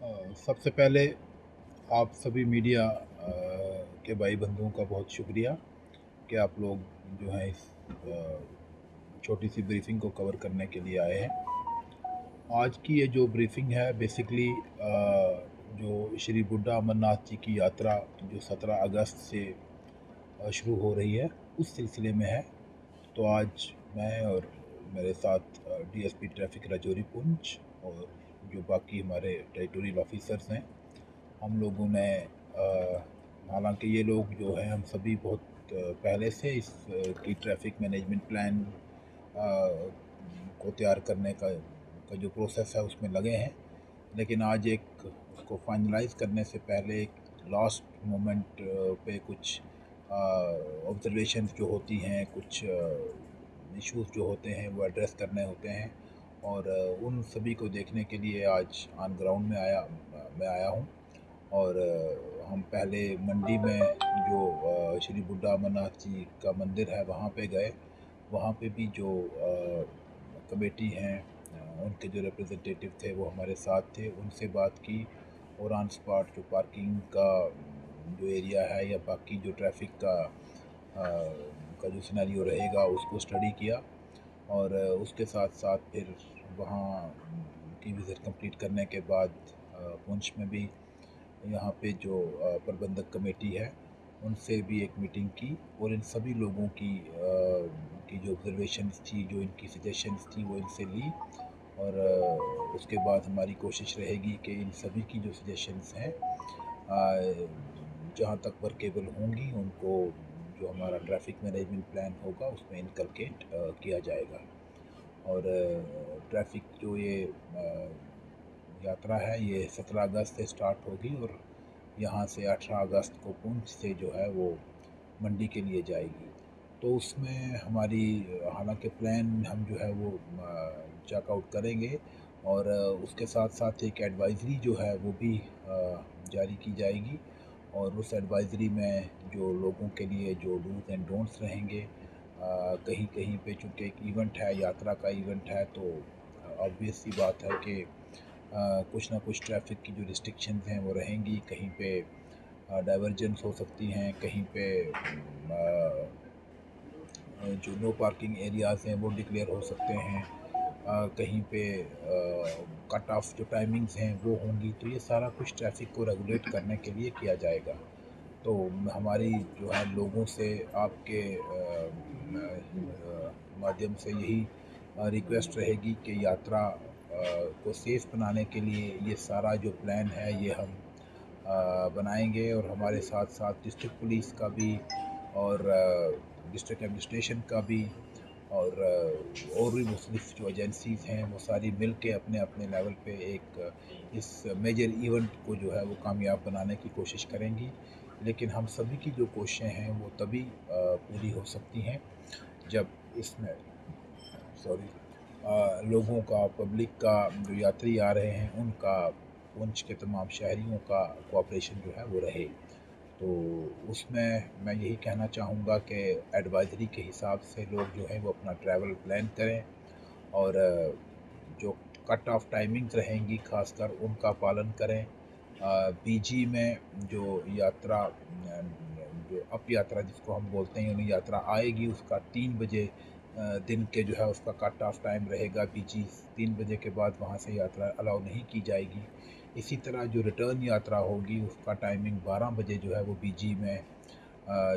सबसे पहले आप सभी मीडिया के भाई बंधुओं का बहुत शुक्रिया कि आप लोग जो हैं इस छोटी सी ब्रीफिंग को कवर करने के लिए आए हैं। आज की ये जो ब्रीफिंग है बेसिकली जो श्री बुड्ढा अमरनाथ जी की यात्रा जो 17 अगस्त से शुरू हो रही है उस सिलसिले में है। तो आज मैं और मेरे साथ डीएसपी ट्रैफिक राजौरी पुंछ और जो बाकी हमारे टेरिटोरियल ऑफिसर्स हैं, हम लोगों ने हालांकि ये लोग जो हैं हम सभी बहुत पहले से इस की ट्रैफिक मैनेजमेंट प्लान को तैयार करने का जो प्रोसेस है उसमें लगे हैं, लेकिन आज एक उसको फाइनलाइज करने से पहले एक लास्ट मोमेंट पे कुछ ऑब्जर्वेशंस जो होती हैं, कुछ इश्यूज जो होते हैं वो एड्रेस करने होते हैं और उन सभी को देखने के लिए आज ऑन ग्राउंड में मैं आया हूँ। और हम पहले मंडी में जो श्री बुड्ढा अमरनाथ जी का मंदिर है वहाँ पे गए। वहाँ पे भी जो कमेटी हैं उनके जो रिप्रेजेंटेटिव थे वो हमारे साथ थे, उनसे बात की और ऑन स्पॉट जो पार्किंग का जो एरिया है या बाकी जो ट्रैफिक का जो सिनेरियो रहेगा उसको स्टडी किया। और उसके साथ साथ फिर वहाँ की विज़िट कंप्लीट करने के बाद पुंछ में भी यहाँ पे जो प्रबंधक कमेटी है उनसे भी एक मीटिंग की और इन सभी लोगों की जो ऑब्जर्वेशंस थी, जो इनकी सजेशंस थी वो इनसे ली। और उसके बाद हमारी कोशिश रहेगी कि इन सभी की जो सजेशंस हैं जहाँ तक वर्केबल होंगी उनको जो हमारा ट्रैफिक मैनेजमेंट प्लान होगा उसमें इनकलकेट किया जाएगा। और ट्रैफिक जो ये यात्रा है ये 17 अगस्त से स्टार्ट होगी और यहाँ से 18 अगस्त को पुंछ से जो है वो मंडी के लिए जाएगी। तो उसमें हमारी हालांकि प्लान हम जो है वो चेकआउट करेंगे और उसके साथ साथ एक एडवाइज़री जो है वो भी जारी की जाएगी। और उस एडवाइज़री में जो लोगों के लिए जो डूज एंड डोंट्स रहेंगे, कहीं कहीं पे चूँकि एक इवेंट है, यात्रा का इवेंट है, तो ऑब्वियस सी बात है कि कुछ ना कुछ ट्रैफिक की जो रिस्ट्रिक्शंस हैं वो रहेंगी। कहीं पे डाइवर्जेंस हो सकती हैं, कहीं पे जो नो पार्किंग एरियाज़ हैं वो डिक्लेयर हो सकते हैं, कहीं पे कट ऑफ जो टाइमिंग्स हैं वो होंगी। तो ये सारा कुछ ट्रैफिक को रेगुलेट करने के लिए किया जाएगा। तो हमारी जो है लोगों से आपके माध्यम से यही रिक्वेस्ट रहेगी कि यात्रा को सेफ बनाने के लिए ये सारा जो प्लान है ये हम बनाएंगे और हमारे साथ साथ डिस्ट्रिक्ट पुलिस का भी और डिस्ट्रिक्ट एडमिनिस्ट्रेशन का भी और भी मुख्तलिफ जो एजेंसीज़ हैं वो सारी मिल के अपने अपने लेवल पे एक इस मेजर इवेंट को जो है वो कामयाब बनाने की कोशिश करेंगी। लेकिन हम सभी की जो कोशिशें हैं वो तभी पूरी हो सकती हैं जब इसमें लोगों का, पब्लिक का, जो यात्री आ रहे हैं उनका, पुंछ के तमाम शहरियों का कोऑपरेशन जो है वो रहे। तो उसमें मैं यही कहना चाहूँगा कि एडवाइज़री के हिसाब से लोग जो है वो अपना ट्रैवल प्लान करें और जो कट ऑफ टाइमिंग्स रहेंगी ख़ासकर उनका पालन करें। बीजी में जो यात्रा जो अप यात्रा जिसको हम बोलते हैं यानी यात्रा आएगी उसका 3 बजे दिन के जो है उसका कट ऑफ टाइम रहेगा। बीजी 3 बजे के बाद वहाँ से यात्रा अलाउ नहीं की जाएगी। इसी तरह जो रिटर्न यात्रा होगी उसका टाइमिंग 12 बजे जो है वो बीजी में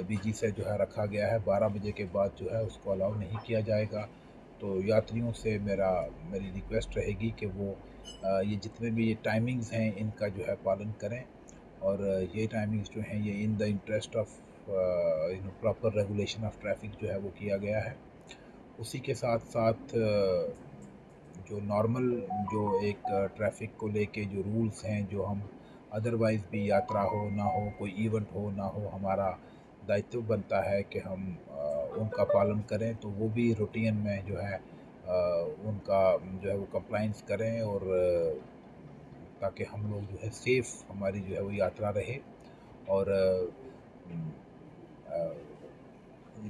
बीजी से जो है रखा गया है। 12 बजे के बाद जो है उसको अलाउ नहीं किया जाएगा। तो यात्रियों से मेरी रिक्वेस्ट रहेगी कि वो ये जितने भी ये टाइमिंग्स हैं इनका जो है पालन करें और ये टाइमिंग्स जो हैं ये in the interest of proper regulation of traffic जो है वो किया गया है। उसी के साथ साथ जो नॉर्मल जो एक ट्रैफिक को लेके जो रूल्स हैं, जो हम अदरवाइज़ भी यात्रा हो ना हो, कोई इवेंट हो ना हो, हमारा दायित्व बनता है कि हम उनका पालन करें। तो वो भी रूटीन में जो है उनका जो है वो कंप्लाइंस करें और ताकि हम लोग जो है सेफ़ हमारी जो है वो यात्रा रहे। और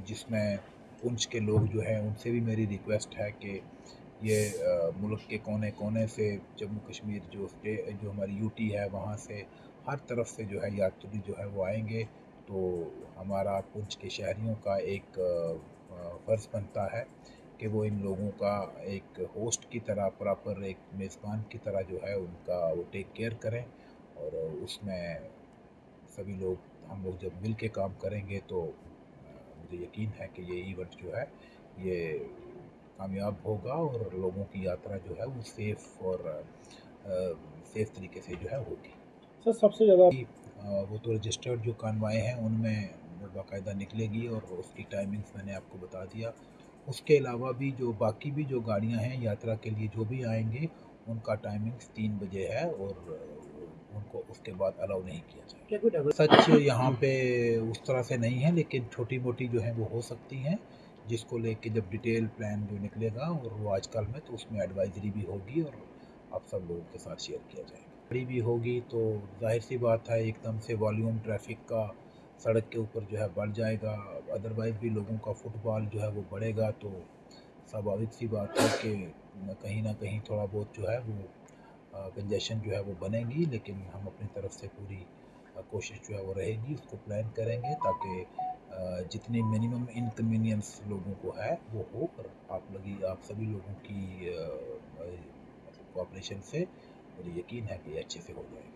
जिसमें पुंछ के लोग जो हैं उनसे भी मेरी रिक्वेस्ट है कि ये मुल्क के कोने-कोने से जम्मू कश्मीर जो हमारी यूटी है वहाँ से हर तरफ से जो है यात्री जो है वो आएँगे। तो हमारा पुंछ के शहरियों का एक फ़र्ज़ बनता है कि वो इन लोगों का एक होस्ट की तरह प्रॉपर एक मेज़बान की तरह जो है उनका वो टेक केयर करें। और उसमें सभी लोग हम लोग जब मिल के काम करेंगे तो मुझे यकीन है कि ये इवेंट जो है ये कामयाब होगा और लोगों की यात्रा जो है वो सेफ तरीके से जो है होगी। सर सबसे ज़्यादा वो तो रजिस्टर्ड जो कानवाएँ हैं उनमें बाकायदा निकलेगी और उसकी टाइमिंग्स मैंने आपको बता दिया। उसके अलावा भी जो बाकी भी जो गाड़ियाँ हैं यात्रा के लिए जो भी आएँगे उनका टाइमिंग्स 3 बजे है और उनको उसके बाद अलाउ नहीं किया जाएगा। सच यहाँ पे उस तरह से नहीं है, लेकिन छोटी-मोटी जो है वो हो सकती हैं, जिसको लेके जब डिटेल प्लान जो निकलेगा और वो आजकल में तो उसमें एडवाइज़री भी होगी और आप सब लोगों के साथ शेयर किया जाएगा। गाड़ी भी होगी तो ज़ाहिर-सी बात है एकदम से वॉल्यूम ट्रैफ़िक का सड़क के ऊपर जो है बढ़ जाएगा। अदरवाइज़ भी लोगों का फुटफॉल जो है वो बढ़ेगा तो स्वाभाविक सी बात है कि कहीं न कहीं थोड़ा बहुत जो है वो कंजेशन जो है वो बनेगी। लेकिन हम अपनी तरफ से पूरी कोशिश जो है वो रहेगी, उसको प्लान करेंगे ताकि जितनी मिनिमम इनकन्वीनियंस लोगों को है वो हो। और आप सभी लोगों की मतलब कोऑपरेशन से मुझे यकीन है कि ये अच्छे से हो जाएगा।